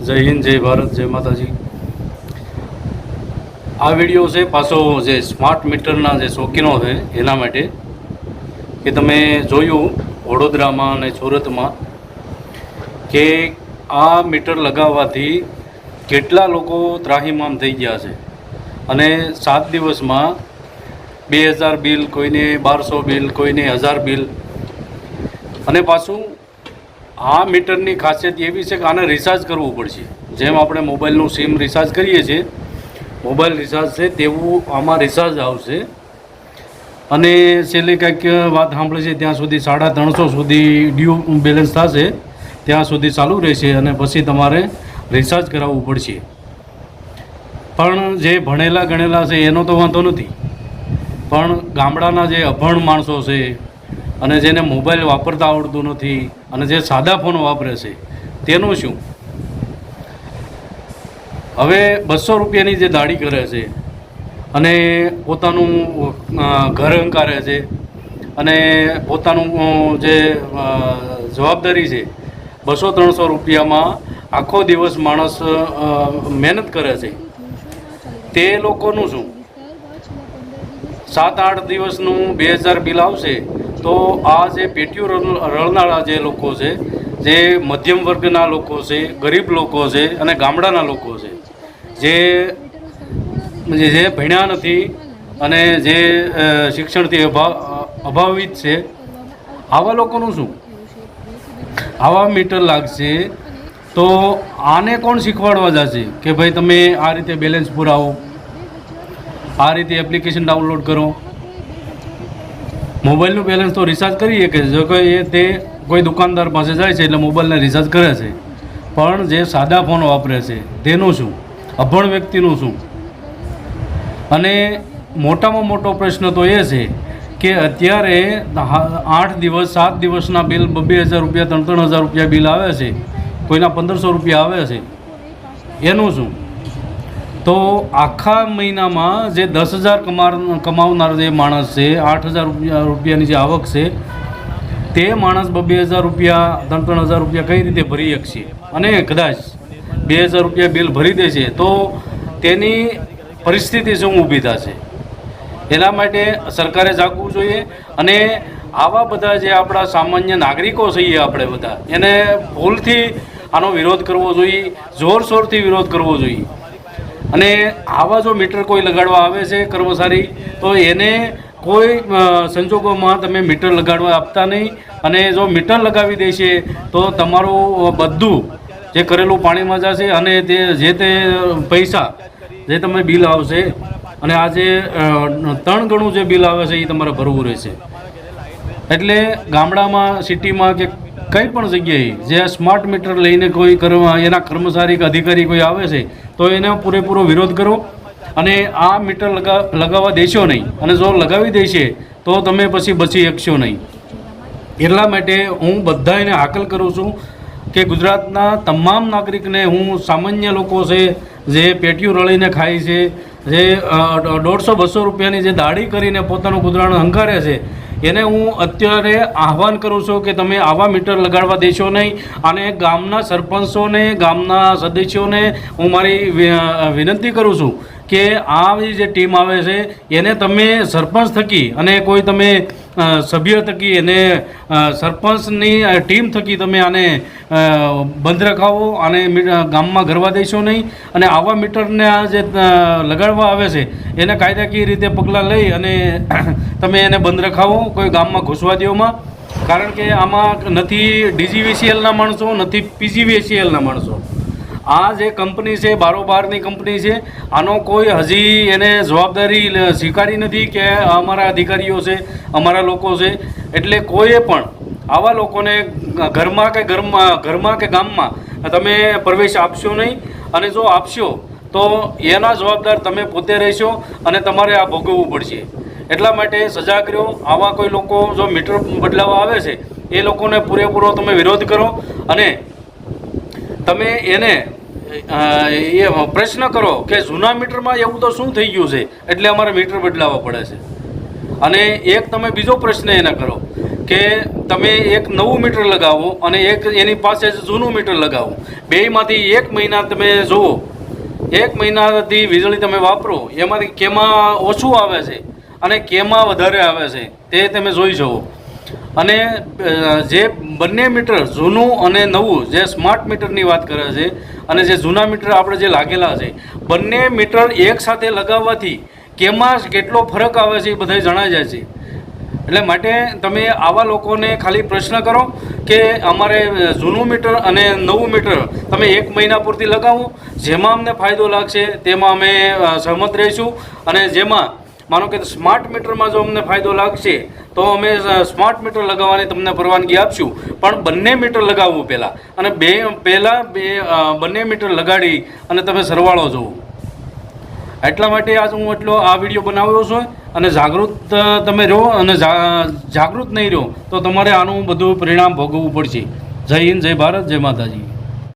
જય હિન્દ, જય ભારત, જય માતાજી। આ વિડીયો છે પાછો જે સ્માર્ટ મીટરના જે શોખીનો છે એના માટે કે તમે જોયું વડોદરામાં અને સુરતમાં કે આ મીટર લગાવવાથી કેટલા લોકો ત્રાહિમામ થઈ ગયા છે અને 7 દિવસમાં 2000 બિલ, કોઈને 1200 બિલ, કોઈને 1000 બિલ। અને પાછું આ મીટરની ખાસિયત એવી છે કે આને રિચાર્જ કરવું પડશે। જેમ આપણે મોબાઈલનું સિમ રિચાર્જ કરીએ છીએ, મોબાઈલ રિચાર્જ છે તેવું આમાં રિચાર્જ આવશે। અને છેલ્લે કંઈક વાત સાંભળી છે ત્યાં સુધી 350 સુધી ડ્યુ બેલેન્સ થશે, ત્યાં સુધી ચાલુ રહેશે અને પછી તમારે રિચાર્જ કરાવવું પડશે। પણ જે ભણેલા ગણેલા છે એનો તો વાંધો નથી, પણ ગામડાના જે અભણ માણસો છે અને જેને મોબાઈલ વાપરતા આવડતું નથી અને જે સાદા ફોન વાપરે છે તેનું શું? હવે 200 રૂપિયાની જે દાઢી કરે છે અને પોતાનું ઘર હંકારે છે અને પોતાનું જે જવાબદારી છે 200-300 રૂપિયામાં આખો દિવસ માણસ મહેનત કરે છે, તે લોકોનું શું? 7-8 દિવસનું 2000 બિલ આવશે તો આ જે પેટીયું રળનારા જે લોકો છે, જે મધ્યમ વર્ગના લોકો છે, ગરીબ લોકો છે અને ગામડાના લોકો છે, જે ભણ્યા નથી અને જે શિક્ષણથી અભાવિત છે, આવા લોકોનું શું? આવા મીટર લાગશે તો આને કોણ શીખવાડવા જશે કે ભાઈ તમે આ રીતે બેલેન્સ પુરાવો, આ રીતે એપ્લિકેશન ડાઉનલોડ કરો? મોબાઈલનું બેલેન્સ તો રિચાર્જ કરીએ કે જો કોઈ તે કોઈ દુકાનદાર પાસે જાય છે એટલે મોબાઈલને રિચાર્જ કરે છે, પણ જે સાદા ફોન વાપરે છે તેનું શું? અભણ વ્યક્તિનું શું? અને મોટામાં મોટો પ્રશ્ન તો એ છે કે અત્યારે 8 દિવસ 7 દિવસના બિલ 2000 રૂપિયા 3-3000 રૂપિયા બિલ આવે છે, કોઈના 1500 રૂપિયા આવે છે, એનું શું? તો આખા મહિનામાં જે 10,000 કમાવનાર જે માણસ છે, 8,000 રૂપિયાની જે આવક છે, તે માણસ 2,000 રૂપિયા 3,000 રૂપિયા કઈ રીતે ભરી શકશે? અને કદાચ 2,000 રૂપિયા બિલ ભરી દેશે તો તેની પરિસ્થિતિ શું ઊભી થશે? એના માટે સરકારે જાગવું જોઈએ અને આવા બધા જે આપણા સામાન્ય નાગરિકો છીએ આપણે બધા, એને ભૂલથી આનો વિરોધ કરવો જોઈએ, જોરશોરથી વિરોધ કરવો જોઈએ। અને આવા જો મીટર કોઈ લગાડવા આવે છે કર્મચારી, તો એને કોઈ સંજોગોમાં તમે મીટર લગાડવા આપતા નહીં। અને જો મીટર લગાવી દેશે તો તમારું બધું જે કરેલું પાણીમાં જશે અને તે પૈસા જે તમે બિલ આવશે અને આ જે 3 ગણું જે બિલ આવે છે એ તમારે ભરવું રહેશે। એટલે ગામડામાં, સિટીમાં કે કંઈ પણ જગ્યાએ જે સ્માર્ટ મીટર લઈને કોઈ એના કર્મચારી કે અધિકારી કોઈ આવે છે તો એને પૂરેપૂરો વિરોધ કરો અને આ મીટર લગાવવા દેશો નહીં। અને જો લગાવી દેશે તો તમે પછી બચી શકશો નહીં। એટલા માટે હું બધાને હાકલ કરું છું કે ગુજરાતના તમામ નાગરિકને, હું સામાન્ય લોકો છે જે પેટીયું રળીને ખાય છે, જે 150-200 રૂપિયાની જે દાઢી કરીને પોતાનું ગુજરાન હંકારે છે, એને હું અત્યારે આહ્વાન કરું છું કે તમે આવા મીટર લગાડવા દેશો નહીં। અને ગામના સરપંચોને, ગામના સદસ્યોને હું મારી વિનંતી કરું છું કે આવી જે ટીમ આવે છે એને તમે સરપંચ થકી અને કોઈ તમે સભ્ય થકી એને સરપંચની ટીમ થકી તમે આને બંધ રખાવો અને ગામમાં ગરવા દેશો નહીં। અને આવા મીટરને જે લગાડવા આવે છે એને કાયદાકીય રીતે પગલાં લઈ અને તમે એને બંધ રખાવો, કોઈ ગામમાં ઘૂસવા દેવામાં। કારણ કે આમાં નથી DGVCLના માણસો, નથી PGVCLના માણસો। આ જે કંપની છે બારોબારની કંપની છે, આનો કોઈ હજી એને જવાબદારી સ્વીકારી નથી કે અમારા અધિકારીઓ છે, અમારા લોકો છે। એટલે કોઈએ પણ આવા લોકોને ઘરમાં કે ગામમાં તમે પ્રવેશ આપશો નહીં। અને જો આપશો તો એના જવાબદાર તમે પોતે રહેશો અને તમારે આ ભોગવવું પડશે। એટલા માટે સજાગ રહો। આવા કોઈ લોકો જો મીટર બદલાવવા આવે છે એ લોકોને પૂરેપૂરો તમે વિરોધ કરો અને તમે એને એ પ્રશ્ન કરો કે જૂના મીટરમાં એવું તો શું થઈ ગયું છે એટલે અમારે મીટર બદલાવવા પડે છે। અને એક તમે બીજો પ્રશ્ન એને કરો કે તમે એક નવું મીટર લગાવો અને એક એની પાસે જ જૂનું મીટર લગાવો. બેયમાંથી 1 મહિના તમે જુઓ, 1 મહિનાથી વીજળી તમે વાપરો, એમાંથી કેમાં ઓછું આવે છે અને કેમાં વધારે આવે છે તે તમે જોઈ જુઓ. અને જે બંને મીટર જૂનું અને નવું, જે સ્માર્ટ મીટરની વાત કરે છે અને જે જૂના મીટર આપણે જે લાગેલા છે, બંને મીટર એકસાથે લગાવવાથી કેમાં કેટલો ફરક આવે છે એ બધા જણાઈ જાય છે. એટલે માટે તમે આવા લોકોને ખાલી પ્રશ્ન કરો કે અમારે જૂનું મીટર અને નવું મીટર તમે 1 મહિના પૂરતી લગાવો, જેમાં અમને ફાયદો લાગશે તેમાં અમે સહમત રહીશું. અને જેમાં માનો કે સ્માર્ટ મીટરમાં જો અમને ફાયદો લાગશે તો અમે સ્માર્ટ મીટર લગાવવાની તમને પરવાનગી આપશું. પણ બંને મીટર લગાવવું પહેલાં, અને બંને મીટર લગાડી અને તમે સરવાળો જોવો. એટલા માટે આજ હું આ વિડીયો બનાવ્યો છું. અને જાગૃત તમે રહો, અને જાગૃત નહીં રહો તો તમારે આનું બધું પરિણામ ભોગવવું પડશે. જય હિન્દ, જય ભારત, જય માતાજી.